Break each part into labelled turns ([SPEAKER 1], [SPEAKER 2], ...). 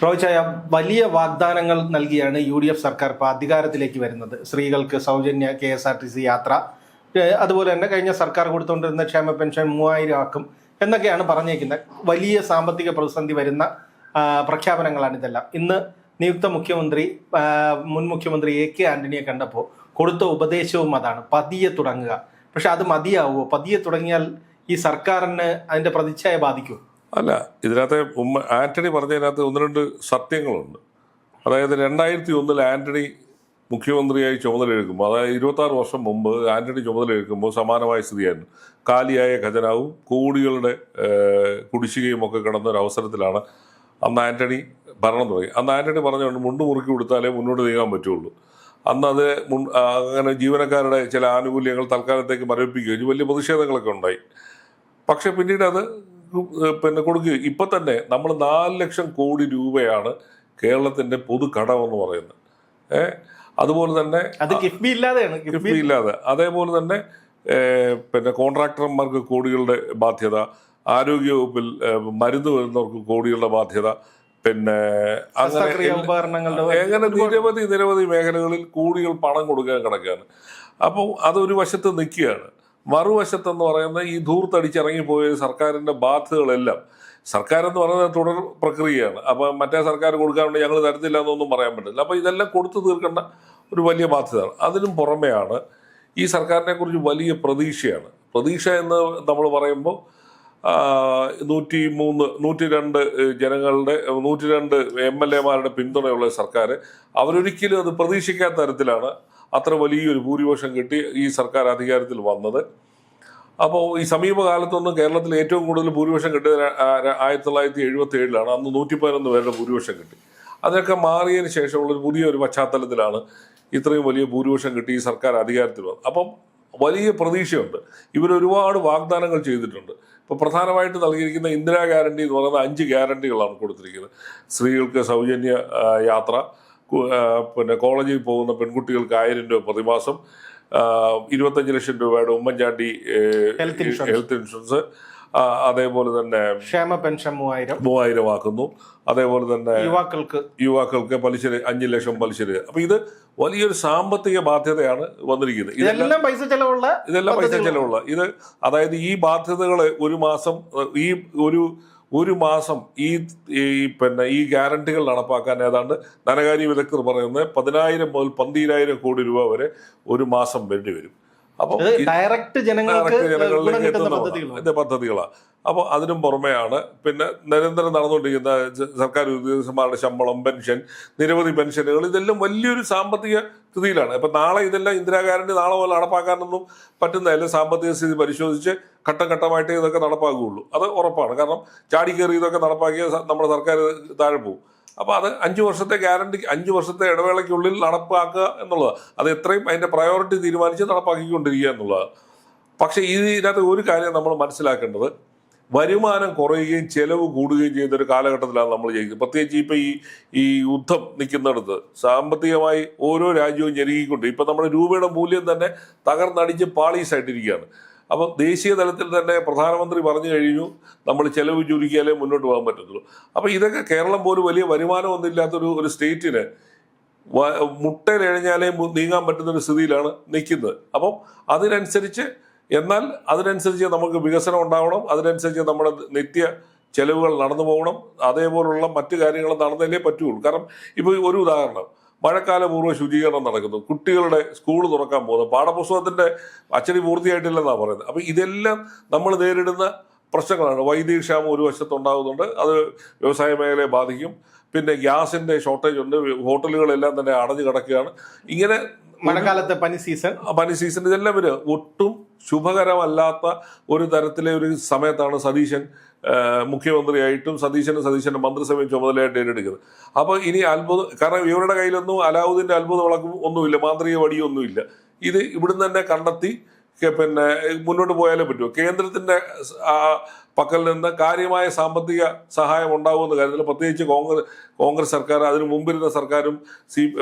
[SPEAKER 1] റോയ്ചായ, വലിയ വാഗ്ദാനങ്ങൾ നൽകിയാണ് UDF സർക്കാർ ഇപ്പോൾ അധികാരത്തിലേക്ക് വരുന്നത്. സ്ത്രീകൾക്ക് സൗജന്യ KSRTC യാത്ര, അതുപോലെ തന്നെ കഴിഞ്ഞ സർക്കാർ കൊടുത്തുകൊണ്ടിരുന്ന ക്ഷേമ പെൻഷൻ 3000 ആക്കും എന്നൊക്കെയാണ് പറഞ്ഞേക്കുന്നത്. വലിയ സാമ്പത്തിക പ്രതിസന്ധി വരുന്ന പ്രഖ്യാപനങ്ങളാണ് ഇതെല്ലാം. ഇന്ന് നിയുക്ത മുഖ്യമന്ത്രി മുൻ മുഖ്യമന്ത്രി AK ആന്റണിയെ കണ്ടപ്പോൾ കൊടുത്ത ഉപദേശവും അതാണ്, പതിയെ തുടങ്ങുക. പക്ഷെ അത് മതിയാവുമോ? പതിയെ തുടങ്ങിയാൽ ഈ സർക്കാരിന് അതിന്റെ പ്രതിച്ഛായ ബാധിക്കുമോ?
[SPEAKER 2] അല്ല, ഇതിനകത്ത് ആന്റണി പറഞ്ഞതിനകത്ത് ഒന്ന് രണ്ട് സത്യങ്ങളുണ്ട്. അതായത് 2001 ആന്റണി മുഖ്യമന്ത്രിയായി ചുമതലയെടുക്കുമ്പോൾ, അതായത് 26 വർഷം മുമ്പ് ആന്റണി ചുമതലയെടുക്കുമ്പോൾ സമാനമായ സ്ഥിതിയായിരുന്നു. കാലിയായ ഖജനാവും കോടികളുടെ കുടിശ്ശികയും ഒക്കെ കിടന്ന ഒരു അവസരത്തിലാണ് അന്ന് ആന്റണി ഭരണം തുടങ്ങി. അന്ന് ആന്റണി പറഞ്ഞുകൊണ്ട് മുണ്ട് മുറുക്കി കൊടുത്താലേ മുന്നോട്ട് നീങ്ങാൻ പറ്റുള്ളൂ. അന്ന് അത് അങ്ങനെ ജീവനക്കാരുടെ ചില ആനുകൂല്യങ്ങൾ തൽക്കാലത്തേക്ക് മരവിപ്പിക്കുകയും വലിയ പ്രതിഷേധങ്ങളൊക്കെ ഉണ്ടായി. പക്ഷെ പിന്നീട് അത് കൊടുക്കുക. ഇപ്പൊ തന്നെ നമ്മൾ 4 ലക്ഷം കോടി രൂപയാണ് കേരളത്തിന്റെ പൊതു കടമെന്ന് പറയുന്നത്. അതുപോലെ തന്നെ
[SPEAKER 1] കിഫ്ബി
[SPEAKER 2] ഇല്ലാതെ, അതേപോലെ തന്നെ കോൺട്രാക്ടർമാർക്ക് കോടികളുടെ ബാധ്യത, ആരോഗ്യവകുപ്പിൽ മരുന്ന് വരുന്നവർക്ക് കോടികളുടെ ബാധ്യത, അങ്ങനെ നിരവധി മേഖലകളിൽ കോടികൾ പണം കൊടുക്കാൻ കിടക്കുകയാണ്. അപ്പോൾ അതൊരു വശത്ത് നിൽക്കുകയാണ്. മറുവശത്തെന്ന് പറയുന്ന ഈ ധൂർത്തടിച്ചിറങ്ങിപ്പോയ സർക്കാരിന്റെ ബാധ്യതകളെല്ലാം, സർക്കാർ എന്ന് പറയുന്നത് തുടർ പ്രക്രിയയാണ്. അപ്പൊ മറ്റേ സർക്കാർ കൊടുക്കാറുണ്ട്, ഞങ്ങൾ തരത്തില്ല എന്നൊന്നും പറയാൻ പറ്റില്ല. അപ്പൊ ഇതെല്ലാം കൊടുത്തു തീർക്കേണ്ട ഒരു വലിയ ബാധ്യതയാണ്. അതിനും പുറമെയാണ് ഈ സർക്കാരിനെ കുറിച്ച് വലിയ പ്രതീക്ഷയാണ്. പ്രതീക്ഷ എന്ന് നമ്മൾ പറയുമ്പോൾ 102 ജനങ്ങളുടെ 102 MLA-മാരുടെ പിന്തുണയുള്ള സർക്കാർ, അവരൊരിക്കലും അത് പ്രതീക്ഷിക്കാത്ത തരത്തിലാണ് അത്ര വലിയൊരു ഭൂരിപക്ഷം കിട്ടി ഈ സർക്കാർ അധികാരത്തിൽ വന്നത്. അപ്പോൾ ഈ സമീപകാലത്തൊന്നും കേരളത്തിൽ ഏറ്റവും കൂടുതൽ ഭൂരിപക്ഷം കിട്ടിയത് 1977 അന്ന് 111 പേരുടെ ഭൂരിപക്ഷം കിട്ടി. അതൊക്കെ മാറിയതിന് ശേഷമുള്ളൊരു പുതിയൊരു പശ്ചാത്തലത്തിലാണ് ഇത്രയും വലിയ ഭൂരിപക്ഷം കിട്ടി ഈ സർക്കാർ അധികാരത്തിൽ വന്നത്. അപ്പം വലിയ പ്രതീക്ഷയുണ്ട്. ഇവരൊരുപാട് വാഗ്ദാനങ്ങൾ ചെയ്തിട്ടുണ്ട്. ഇപ്പോൾ പ്രധാനമായിട്ട് നൽകിയിരിക്കുന്ന ഇന്ദിരാ ഗ്യാരണ്ടി എന്ന് പറയുന്ന 5 ഗ്യാരണ്ടികളാണ് കൊടുത്തിരിക്കുന്നത്. സ്ത്രീകൾക്ക് സൗജന്യ യാത്ര, കോളേജിൽ പോകുന്ന പെൺകുട്ടികൾക്ക് 1000 രൂപ പ്രതിമാസം, 25 ലക്ഷം രൂപയുടെ ഉമ്മൻചാണ്ടി ഹെൽത്ത് ഇൻഷുറൻസ്, അതേപോലെ തന്നെ
[SPEAKER 1] ക്ഷേമ പെൻഷൻ
[SPEAKER 2] 3000 ആക്കുന്നു. അതേപോലെ തന്നെ യുവാക്കൾക്ക് പലിശ 5 ലക്ഷം പലിശ. അപ്പൊ ഇത് വലിയൊരു സാമ്പത്തിക ബാധ്യതയാണ് വന്നിരിക്കുന്നത്. ഇതെല്ലാം പൈസ ചെലവുള്ള ഇത്, അതായത് ഈ ബാധ്യതകള് ഒരു മാസം ഈ ഗ്യാരണ്ടികൾ നടപ്പാക്കാൻ ഏതാണ്ട് ധനകാര്യ വിദഗ്ധർ പറയുന്നത് 10,000 മുതൽ 12,000 കോടി രൂപ വരെ ഒരു മാസം വേണ്ടി വരും. അപ്പോൾ
[SPEAKER 1] ഡയറക്റ്റ് ജനങ്ങളിലേക്ക്
[SPEAKER 2] എത്തുന്ന പദ്ധതികളാണ്. അപ്പോൾ അതിനും പുറമെയാണ് നിരന്തരം നടന്നുകൊണ്ടിരിക്കുന്ന സർക്കാർ ഉദ്യോഗസ്ഥന്മാരുടെ ശമ്പളം, പെൻഷൻ, നിരവധി പെൻഷനുകൾ, ഇതെല്ലാം വലിയൊരു സാമ്പത്തിക സ്ഥിതിയിലാണ്. ഇപ്പം നാളെ ഇതെല്ലാം ഇന്ദിരാ ഗ്യാരണ്ടി നാളെ പോലെ നടപ്പാക്കാനൊന്നും പറ്റുന്നതല്ല. സാമ്പത്തിക സ്ഥിതി പരിശോധിച്ച് ഘട്ടം ഘട്ടമായിട്ട് ഇതൊക്കെ നടപ്പാക്കുകയുള്ളൂ. അത് ഉറപ്പാണ്. കാരണം ചാടിക്കയറി ഇതൊക്കെ നടപ്പാക്കിയ നമ്മുടെ സർക്കാർ താഴെ പോകും. അപ്പോൾ അത് 5 വർഷത്തെ ഗ്യാരണ്ടി, 5 വർഷത്തെ ഇടവേളയ്ക്കുള്ളിൽ നടപ്പാക്കുക എന്നുള്ളതാണ്. അത് എത്രയും അതിൻ്റെ പ്രയോറിറ്റി തീരുമാനിച്ച് നടപ്പാക്കിക്കൊണ്ടിരിക്കുക എന്നുള്ളതാണ്. പക്ഷേ ഇതിനകത്ത് ഒരു കാര്യം നമ്മൾ മനസ്സിലാക്കേണ്ടത്, വരുമാനം കുറയുകയും ചെലവ് കൂടുകയും ചെയ്യുന്ന ഒരു കാലഘട്ടത്തിലാണ് നമ്മൾ ചെയ്യുന്നത്. പ്രത്യേകിച്ച് ഇപ്പം ഈ യുദ്ധം നിൽക്കുന്നിടത്ത് സാമ്പത്തികമായി ഓരോ രാജ്യവും ഞെരുകിക്കൊണ്ട്, ഇപ്പം നമ്മുടെ രൂപയുടെ മൂല്യം തന്നെ തകർന്നടിച്ച് പാളീസായിട്ടിരിക്കുകയാണ്. അപ്പം ദേശീയ തലത്തിൽ തന്നെ പ്രധാനമന്ത്രി പറഞ്ഞു കഴിഞ്ഞു, നമ്മൾ ചെലവ് ചുരുക്കിയാലേ മുന്നോട്ട് പോകാൻ പറ്റത്തുള്ളൂ. അപ്പം ഇതൊക്കെ കേരളം പോലും വലിയ വരുമാനമൊന്നും ഇല്ലാത്തൊരു സ്റ്റേറ്റിന് മുട്ടയിലെഴഞ്ഞാലേ നീങ്ങാൻ പറ്റുന്നൊരു സ്ഥിതിയിലാണ് നിൽക്കുന്നത്. അപ്പം അതിനനുസരിച്ച് നമുക്ക് വികസനം ഉണ്ടാവണം, അതിനനുസരിച്ച് നമ്മുടെ നിത്യ ചെലവുകൾ നടന്നു പോകണം, അതേപോലുള്ള മറ്റു കാര്യങ്ങൾ നടന്നല്ലേ പറ്റുള്ളൂ. കാരണം ഇപ്പോൾ ഒരു ഉദാഹരണം, മഴക്കാലപൂർവ്വ ശുചീകരണം നടക്കുന്നു, കുട്ടികളുടെ സ്കൂൾ തുറക്കാൻ പോകുന്നു, പാഠപുസ്തകത്തിന്റെ അച്ചടി പൂർത്തിയായിട്ടില്ലെന്നാണ് പറയുന്നത്. അപ്പം ഇതെല്ലാം നമ്മൾ നേരിടുന്ന പ്രശ്നങ്ങളാണ്. വൈദ്യുതി ക്ഷാമം ഒരു വശത്തുണ്ടാകുന്നുണ്ട്, അത് വ്യവസായ മേഖലയെ ബാധിക്കും. പിന്നെ ഗ്യാസിന്റെ ഷോർട്ടേജ് ഉണ്ട്, ഹോട്ടലുകളെല്ലാം തന്നെ അടഞ്ഞു കിടക്കുകയാണ്. ഇങ്ങനെ
[SPEAKER 1] മഴക്കാലത്തെ പനി സീസൺ
[SPEAKER 2] ഇതെല്ലാം ഒട്ടും ശുഭകരമല്ലാത്ത ഒരു തരത്തിലെ ഒരു സമയത്താണ് സതീശൻ മുഖ്യമന്ത്രിയായിട്ടും സതീശന്റെ മന്ത്രിസഭയും ചുമതലയായിട്ട് ഏറ്റെടുക്കുന്നത്. അപ്പോൾ ഇനി കാരണം ഇവരുടെ കയ്യിലൊന്നും അലാവുദ്ദീന്റെ അത്ഭുത വിളക്കും ഒന്നുമില്ല, മാന്ത്രിക വടിയൊന്നുമില്ല. ഇത് ഇവിടുന്ന് തന്നെ കണ്ടെത്തി മുന്നോട്ട് പോയാലേ പറ്റൂ. കേന്ദ്രത്തിന്റെ പക്കൽ നിന്ന് കാര്യമായ സാമ്പത്തിക സഹായം ഉണ്ടാകുമെന്ന് കാര്യത്തിൽ, പ്രത്യേകിച്ച് കോൺഗ്രസ് സർക്കാർ, അതിനു മുമ്പിരുന്ന സർക്കാരും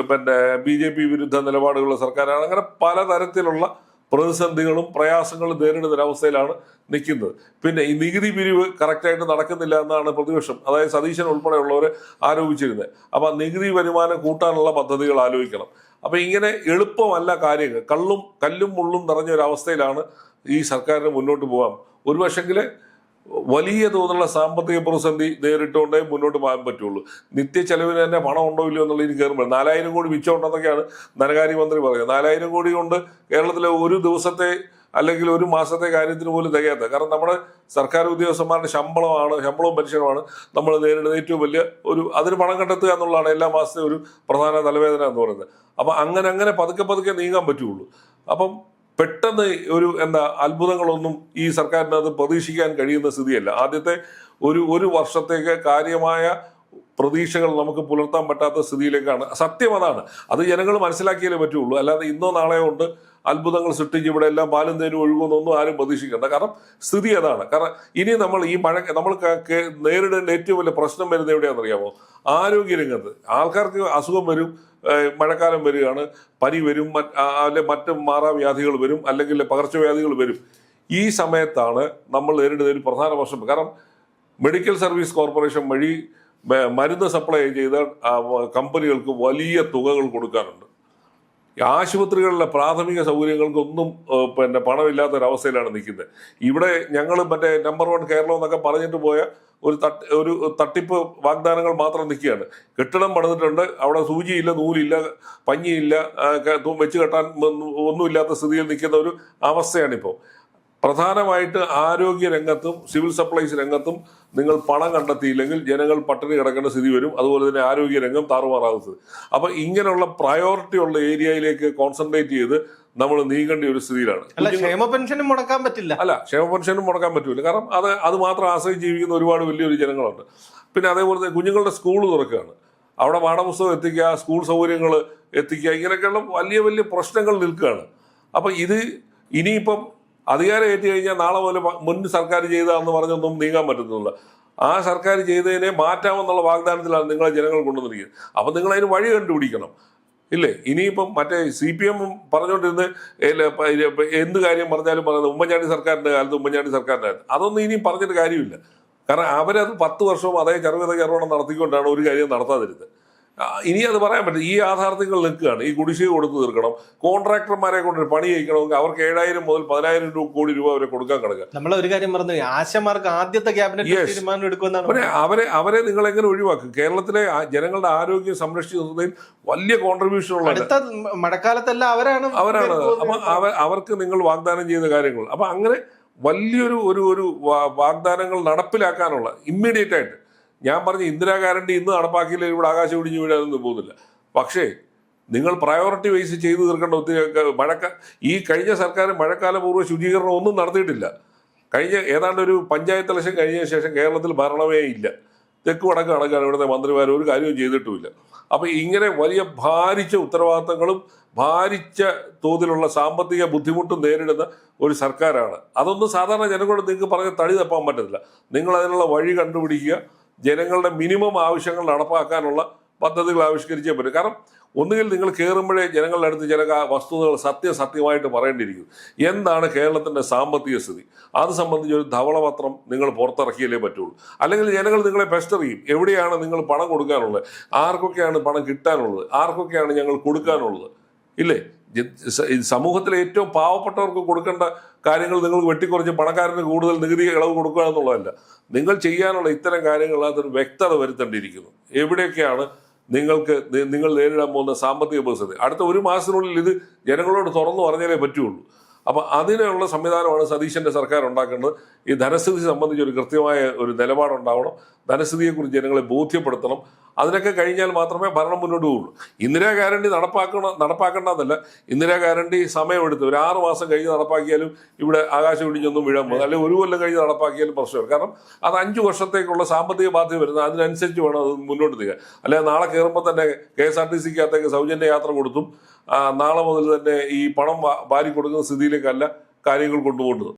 [SPEAKER 2] BJP വിരുദ്ധ നിലപാടുകളുള്ള സർക്കാരാണ്. അങ്ങനെ പലതരത്തിലുള്ള പ്രതിസന്ധികളും പ്രയാസങ്ങളും നേരിടുന്ന ഒരവസ്ഥയിലാണ് നിൽക്കുന്നത്. പിന്നെ ഈ നികുതി പിരിവ് കറക്റ്റായിട്ട് നടക്കുന്നില്ല എന്നാണ് പ്രതിപക്ഷം, അതായത് സതീശൻ ഉൾപ്പെടെയുള്ളവർ ആരോപിച്ചിരുന്നത്. അപ്പം നികുതി വരുമാനം കൂട്ടാനുള്ള പദ്ധതികൾ ആലോചിക്കണം. അപ്പം ഇങ്ങനെ എളുപ്പമല്ല കാര്യങ്ങൾ. കല്ലും മുള്ളും നിറഞ്ഞ ഒരു അവസ്ഥയിലാണ് ഈ സർക്കാരിന് മുന്നോട്ട് പോകാം. ഒരു പക്ഷെങ്കിൽ വലിയ തോതിലുള്ള സാമ്പത്തിക പ്രതിസന്ധി നേരിട്ടുകൊണ്ടേ മുന്നോട്ട് പോകാൻ പറ്റുള്ളൂ. നിത്യ ചെലവിന് തന്നെ പണം ഉണ്ടോ ഇല്ലയോ എന്നുള്ളതിന് കയറുമ്പോൾ 4000 കോടി മിച്ചമുണ്ടെന്നൊക്കെയാണ് ധനകാര്യമന്ത്രി പറയുന്നത്. 4000 കോടി കൊണ്ട് കേരളത്തിലെ ഒരു ദിവസത്തെ അല്ലെങ്കിൽ ഒരു മാസത്തെ കാര്യത്തിന് പോലും തികയാത്ത. കാരണം നമ്മുടെ സർക്കാർ ഉദ്യോഗസ്ഥന്മാരുടെ ശമ്പളവും പെൻഷനുമാണ് നമ്മൾ നേരിടുന്ന ഏറ്റവും വലിയ അതിന് പണം കണ്ടെത്തുക എന്നുള്ളതാണ് എല്ലാ മാസത്തെ ഒരു പ്രധാന തലവേദന എന്ന് പറയുന്നത്. അപ്പം അങ്ങനെ പതുക്കെ നീങ്ങാൻ പറ്റുള്ളൂ. അപ്പം പെട്ടെന്ന് അത്ഭുതങ്ങളൊന്നും ഈ സർക്കാരിനത് പ്രതീക്ഷിക്കാൻ കഴിയുന്ന സ്ഥിതിയല്ല. ആദ്യത്തെ ഒരു വർഷത്തേക്ക് കാര്യമായ പ്രതീക്ഷകൾ നമുക്ക് പുലർത്താൻ പറ്റാത്ത സ്ഥിതിയിലേക്കാണ്. സത്യം അതാണ്. അത് ജനങ്ങൾ മനസ്സിലാക്കിയാലേ പറ്റുള്ളൂ. അല്ലാതെ ഇന്നോ നാളെയോ കൊണ്ട് അത്ഭുതങ്ങൾ സൃഷ്ടിച്ച് ഇവിടെ എല്ലാം പാലും തേനും ഒഴുകുന്നൊന്നും ആരും പ്രതീക്ഷിക്കേണ്ട. കാരണം സ്ഥിതി അതാണ്. കാരണം ഇനി നമ്മൾ നമ്മൾ നേരിടേണ്ട ഏറ്റവും വലിയ പ്രശ്നം വരുന്നത് എവിടെയാണെന്നറിയാമോ? ആരോഗ്യരംഗത്ത് ആൾക്കാർക്ക് അസുഖം വരും, മഴക്കാലം വരികയാണ്, പനി വരും, മറ്റ് മാറാവ്യാധികൾ വരും, അല്ലെങ്കിൽ പകർച്ചവ്യാധികൾ വരും. ഈ സമയത്താണ് നമ്മൾ നേരിടുന്ന ഒരു പ്രധാന പ്രശ്നം. കാരണം മെഡിക്കൽ സർവീസ് കോർപ്പറേഷൻ വഴി മരുന്ന് സപ്ലൈ ചെയ്ത കമ്പനികൾക്ക് വലിയ തുകകൾ കൊടുക്കാനുണ്ട്. ആശുപത്രികളിലെ പ്രാഥമിക സൗകര്യങ്ങൾക്കൊന്നും പണമില്ലാത്തൊരവസ്ഥയിലാണ് നിൽക്കുന്നത്. ഇവിടെ ഞങ്ങൾ നമ്പർ 1 കേരളം എന്നൊക്കെ പറഞ്ഞിട്ട് പോയ ഒരു തട്ടിപ്പ് വാഗ്ദാനങ്ങൾ മാത്രം നിൽക്കുകയാണ്. കെട്ടിടം പണിതിട്ടുണ്ട്, അവിടെ സൂചിയില്ല, നൂലില്ല, പഞ്ഞിയില്ല, വെച്ച് കെട്ടാൻ ഒന്നുമില്ലാത്ത സ്ഥിതിയിൽ നിൽക്കുന്ന ഒരു അവസ്ഥയാണിപ്പോൾ. പ്രധാനമായിട്ട് ആരോഗ്യ രംഗത്തും സിവിൽ സപ്ലൈസ് രംഗത്തും നിങ്ങൾ പണം കണ്ടെത്തിയില്ലെങ്കിൽ ജനങ്ങൾ പട്ടിണി കിടക്കേണ്ട സ്ഥിതി വരും. അതുപോലെ തന്നെ ആരോഗ്യ രംഗം താറുമാറാകുന്നത്. അപ്പൊ ഇങ്ങനെയുള്ള പ്രയോറിറ്റി ഉള്ള ഏരിയയിലേക്ക് കോൺസെൻട്രേറ്റ് ചെയ്ത് നമ്മൾ നീങ്ങേണ്ട ഒരു സ്ഥിതിയിലാണ്.
[SPEAKER 1] ക്ഷേമ പെൻഷനും മുടക്കാൻ പറ്റില്ല.
[SPEAKER 2] ക്ഷേമ പെൻഷനും മുടക്കാൻ പറ്റൂല. കാരണം അത് മാത്രം ആശ്രയിച്ച് ജീവിക്കുന്ന ഒരുപാട് വലിയൊരു ജനങ്ങളുണ്ട്. പിന്നെ അതേപോലെ തന്നെ കുഞ്ഞുങ്ങളുടെ സ്കൂൾ തുറക്കുകയാണ്, അവിടെ പാഠപുസ്തകം എത്തിക്കുക, സ്കൂൾ സൗകര്യങ്ങൾ എത്തിക്കുക, ഇങ്ങനെയൊക്കെയുള്ള വലിയ വലിയ പ്രശ്നങ്ങൾ നിൽക്കുകയാണ്. അപ്പൊ ഇത് ഇനിയിപ്പം അധികാരം ഏറ്റു കഴിഞ്ഞാൽ നാളെ മുതൽ മുൻ സർക്കാർ ചെയ്തതെന്ന് പറഞ്ഞൊന്നും നീങ്ങാൻ പറ്റുന്നില്ല. ആ സർക്കാർ ചെയ്തതിനെ മാറ്റാമെന്നുള്ള വാഗ്ദാനത്തിലാണ് നിങ്ങളെ ജനങ്ങൾ കൊണ്ടുവന്നിരിക്കുന്നത്. അപ്പം നിങ്ങൾ അതിന് വഴി കണ്ടുപിടിക്കണം. ഇല്ലേ? ഇനിയിപ്പം CPM പറഞ്ഞുകൊണ്ടിരുന്ന് എന്ത് കാര്യം പറഞ്ഞാലും പറയുന്നത് ഉമ്മൻചാണ്ടി സർക്കാരിൻ്റെ കാലത്ത് അതൊന്നും ഇനിയും പറഞ്ഞിട്ട് കാര്യമില്ല. കാരണം അവരത് 10 വർഷവും അതേ ചെറുകിട നടത്തിക്കൊണ്ടാണ് ഒരു കാര്യം നടത്താതിരുന്നത്. ഇനി അത് പറയാൻ പറ്റില്ല. ഈ യാഥാർത്ഥ്യങ്ങൾ നിൽക്കുകയാണ്. ഈ കുടിശ്ശിക കൊടുത്തു തീർക്കണം. കോൺട്രാക്ടർമാരെ കൊണ്ട് പണി ചെയ്യിക്കണമെങ്കിൽ അവർക്ക് 7000 മുതൽ 10000 കോടി രൂപ വരെ കൊടുക്കാൻ കിടക്കുക.
[SPEAKER 1] നമ്മൾ ഒരു കാര്യം പറഞ്ഞു, ആശമാർക്ക് ആദ്യത്തെ ക്യാബിനറ്റ് തീരുമാനം എടുക്കുമെന്നാണ്.
[SPEAKER 2] അവരെ നിങ്ങൾ എങ്ങനെ ഒഴിവാക്കും? കേരളത്തിലെ ജനങ്ങളുടെ ആരോഗ്യം സംരക്ഷിക്കുന്നതിൽ വലിയ കോൺട്രിബ്യൂഷൻ ഉള്ള
[SPEAKER 1] അടുത്ത മഴക്കാലത്തെല്ലാം അവരാണ്.
[SPEAKER 2] അപ്പൊ അവർക്ക് നിങ്ങൾ വാഗ്ദാനം ചെയ്ത കാര്യങ്ങൾ അപ്പൊ അങ്ങനെ വലിയൊരു വാഗ്ദാനങ്ങൾ നടപ്പിലാക്കാനുള്ള ഇമ്മീഡിയറ്റ് ആയിട്ട് ഞാൻ പറഞ്ഞ ഇന്ദിരാ ഗ്യാരണ്ടി ഇന്ന് നടപ്പാക്കിയില്ല, ഇവിടെ ആകാശം ഒടിഞ്ഞു വീഴാനൊന്നും പോകുന്നില്ല. പക്ഷേ നിങ്ങൾ പ്രയോറിറ്റി വൈസ് ചെയ്തു തീർക്കേണ്ട ഒത്തിരി ഈ കഴിഞ്ഞ സർക്കാർ മഴക്കാലപൂർവ്വ ശുചീകരണം ഒന്നും നടത്തിയിട്ടില്ല. ഏതാണ്ട് ഒരു പഞ്ചായത്ത് ഇലക്ഷൻ കഴിഞ്ഞ ശേഷം കേരളത്തിൽ ഭരണമേ ഇല്ല. തെക്ക് വടക്ക് കണക്കാണ് ഇവിടുത്തെ മന്ത്രിമാർ ഒരു കാര്യവും ചെയ്തിട്ടുമില്ല. അപ്പം ഇങ്ങനെ വലിയ ഭാരിച്ച ഉത്തരവാദിത്തങ്ങളും ഭാരിച്ച തോതിലുള്ള സാമ്പത്തിക ബുദ്ധിമുട്ടും നേരിടുന്ന ഒരു സർക്കാരാണ്. അതൊന്നും സാധാരണ ജനങ്ങളോട് നിങ്ങൾക്ക് പറഞ്ഞ് തടി തപ്പാൻ പറ്റത്തില്ല. നിങ്ങൾ അതിനുള്ള വഴി കണ്ടുപിടിക്കുക. ജനങ്ങളുടെ മിനിമം ആവശ്യങ്ങൾ നടപ്പാക്കാനുള്ള പദ്ധതികൾ ആവിഷ്കരിച്ചേ പറ്റും. കാരണം ഒന്നുകിൽ നിങ്ങൾ കയറുമ്പോഴേ ജനങ്ങളുടെ അടുത്ത് ചില വസ്തുതകൾ സത്യമായിട്ട് പറയേണ്ടിയിരിക്കും. എന്താണ് കേരളത്തിൻ്റെ സാമ്പത്തിക സ്ഥിതി, അത് സംബന്ധിച്ച് ഒരു ധവളപത്രം നിങ്ങൾ പുറത്തിറക്കിയാലേ പറ്റുള്ളൂ. അല്ലെങ്കിൽ ജനങ്ങൾ നിങ്ങളെ പെസ്റ്റർ ചെയ്യും. എവിടെയാണ് നിങ്ങൾ പണം കൊടുക്കാനുള്ളത്, ആർക്കൊക്കെയാണ് പണം കിട്ടാനുള്ളത്, ആർക്കൊക്കെയാണ് ഞങ്ങൾ കൊടുക്കാനുള്ളത്. ഇല്ലേ? സമൂഹത്തിലെ ഏറ്റവും പാവപ്പെട്ടവർക്ക് കൊടുക്കേണ്ട കാര്യങ്ങൾ നിങ്ങൾക്ക് വെട്ടിക്കുറച്ച് പണക്കാരന് കൂടുതൽ നികുതി ഇളവ് കൊടുക്കുക എന്നുള്ളതല്ല. നിങ്ങൾ ചെയ്യാനുള്ള ഇത്തരം കാര്യങ്ങളിനകത്തൊരു വ്യക്തത വരുത്തേണ്ടിയിരിക്കുന്നു. എവിടെയൊക്കെയാണ് നിങ്ങൾ നേരിടാൻ പോകുന്ന സാമ്പത്തിക പ്രതിസന്ധി. അടുത്ത 1 മാസത്തിനുള്ളിൽ ഇത് ജനങ്ങളോട് തുറന്നു പറഞ്ഞാലേ പറ്റുള്ളൂ. അപ്പം അതിനുള്ള സംവിധാനമാണ് സതീശൻ്റെ സർക്കാർ ഉണ്ടാക്കേണ്ടത്. ഈ ധനസ്ഥിതി സംബന്ധിച്ച് ഒരു കൃത്യമായ ഒരു നിലപാടുണ്ടാവണം. ധനസ്ഥിതിയെക്കുറിച്ച് ജനങ്ങളെ ബോധ്യപ്പെടുത്തണം. അതിനൊക്കെ കഴിഞ്ഞാൽ മാത്രമേ ഭരണം മുന്നോട്ട് പോകുള്ളൂ. ഇന്ദിരാ ഗ്യാരണ്ടി നടപ്പാക്കേണ്ടതല്ല. ഇന്ദിരാ ഗ്യാരണ്ടി സമയമെടുത്ത് ഒരു 6 മാസം കഴിഞ്ഞ് നടപ്പാക്കിയാലും ഇവിടെ ആകാശം ഇടിഞ്ഞൊന്നും വീഴാൻ പോകും. അല്ലെങ്കിൽ 1 കൊല്ലം കഴിഞ്ഞ് നടപ്പാക്കിയാലും പ്രശ്നമില്ല. കാരണം അത് 5 വർഷത്തേക്കുള്ള സാമ്പത്തിക ബാധ്യത വരുന്നത്. അതിനനുസരിച്ച് വേണം അത് മുന്നോട്ട് നീങ്ങാൻ. അല്ലെങ്കിൽ നാളെ കയറുമ്പോൾ തന്നെ KSRTCക്കകത്തേക്ക് സൗജന്യ യാത്ര കൊടുത്തും നാളെ മുതൽ തന്നെ ഈ പണം വാരി കൊടുക്കുന്ന സ്ഥിതിയിലേക്കല്ല കാര്യങ്ങൾ കൊണ്ടുപോകുന്നത്.